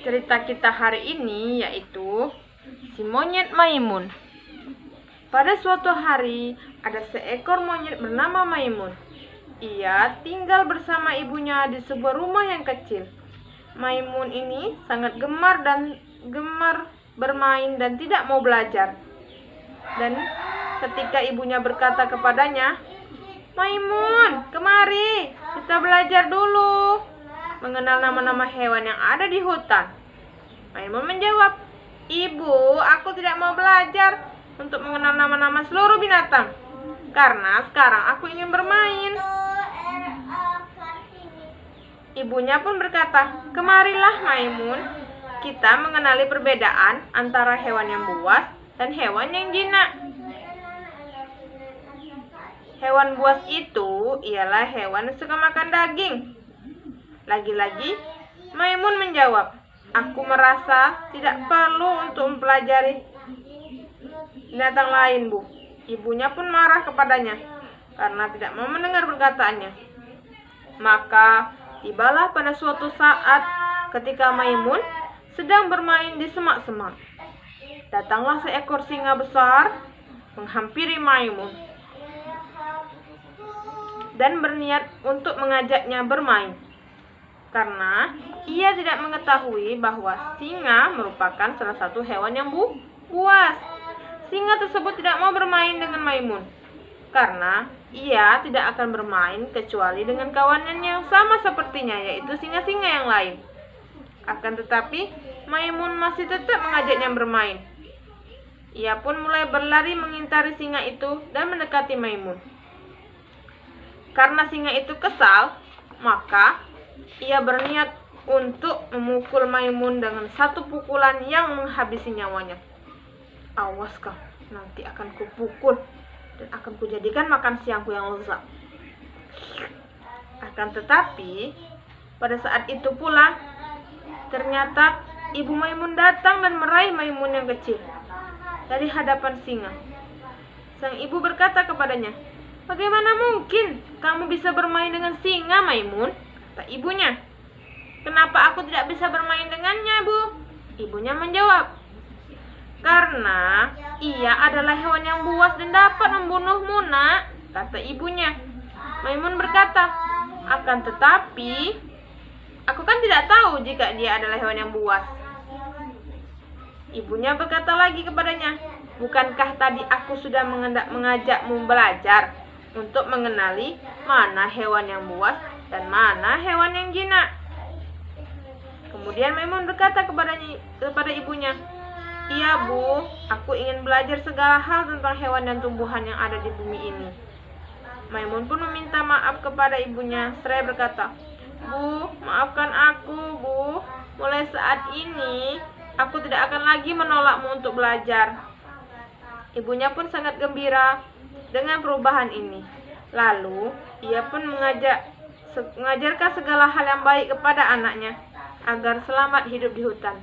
cerita kita hari ini yaitu si monyet Maimun. Pada suatu hari, ada seekor monyet bernama Maimun. Ia tinggal bersama ibunya di sebuah rumah yang kecil. Maimun ini sangat gemar bermain dan tidak mau belajar. Dan ketika ibunya berkata kepadanya, "Maimun, kemari, kita belajar dulu mengenal nama-nama hewan yang ada di hutan." Maimun menjawab, "Ibu, aku tidak mau belajar untuk mengenal nama-nama seluruh binatang, karena sekarang aku ingin bermain." Ibunya pun berkata, "Kemarilah Maimun, kita mengenali perbedaan antara hewan yang buas dan hewan yang jinak." Hewan buas itu ialah hewan yang suka makan daging. Lagi-lagi, Maimun menjawab, "Aku merasa tidak perlu untuk mempelajari binatang lain, Bu." Ibunya pun marah kepadanya karena tidak mau mendengar perkataannya. Maka tibalah pada suatu saat ketika Maimun sedang bermain di semak-semak. Datanglah seekor singa besar menghampiri Maimun dan berniat untuk mengajaknya bermain. Karena ia tidak mengetahui bahwa singa merupakan salah satu hewan yang buas. Singa tersebut tidak mau bermain dengan Maimun, karena ia tidak akan bermain kecuali dengan kawanannya yang sama sepertinya, yaitu singa-singa yang lain. Akan tetapi, Maimun masih tetap mengajaknya bermain. Ia pun mulai berlari mengintari singa itu dan mendekati Maimun. Karena singa itu kesal, maka ia berniat untuk memukul Maimun dengan satu pukulan yang menghabisi nyawanya. "Awas kau, nanti akan kupukul dan akan kujadikan makan siangku yang lezat." Akan tetapi, pada saat itu pula, ternyata ibu Maimun datang dan meraih Maimun yang kecil dari hadapan singa. Sang ibu berkata kepadanya, "Bagaimana mungkin kamu bisa bermain dengan singa, Maimun?" Kata ibunya. "Kenapa aku tidak bisa bermain dengannya, Bu?" Ibunya menjawab, "Karena ia adalah hewan yang buas dan dapat membunuhmu, Nak," kata ibunya. Maimun berkata, "Akan tetapi, aku kan tidak tahu jika dia adalah hewan yang buas." Ibunya berkata lagi kepadanya, "Bukankah tadi aku sudah mengajakmu belajar untuk mengenali mana hewan yang buas dan mana hewan yang jinak?" Kemudian Maimun berkata kepada ibunya, "Iya, Bu, aku ingin belajar segala hal tentang hewan dan tumbuhan yang ada di bumi ini." Maimun pun meminta maaf kepada ibunya seraya berkata, "Bu, maafkan aku, Bu. Mulai saat ini, aku tidak akan lagi menolakmu untuk belajar." Ibunya pun sangat gembira dengan perubahan ini. Lalu, ia pun mengajarkan segala hal yang baik kepada anaknya agar selamat hidup di hutan.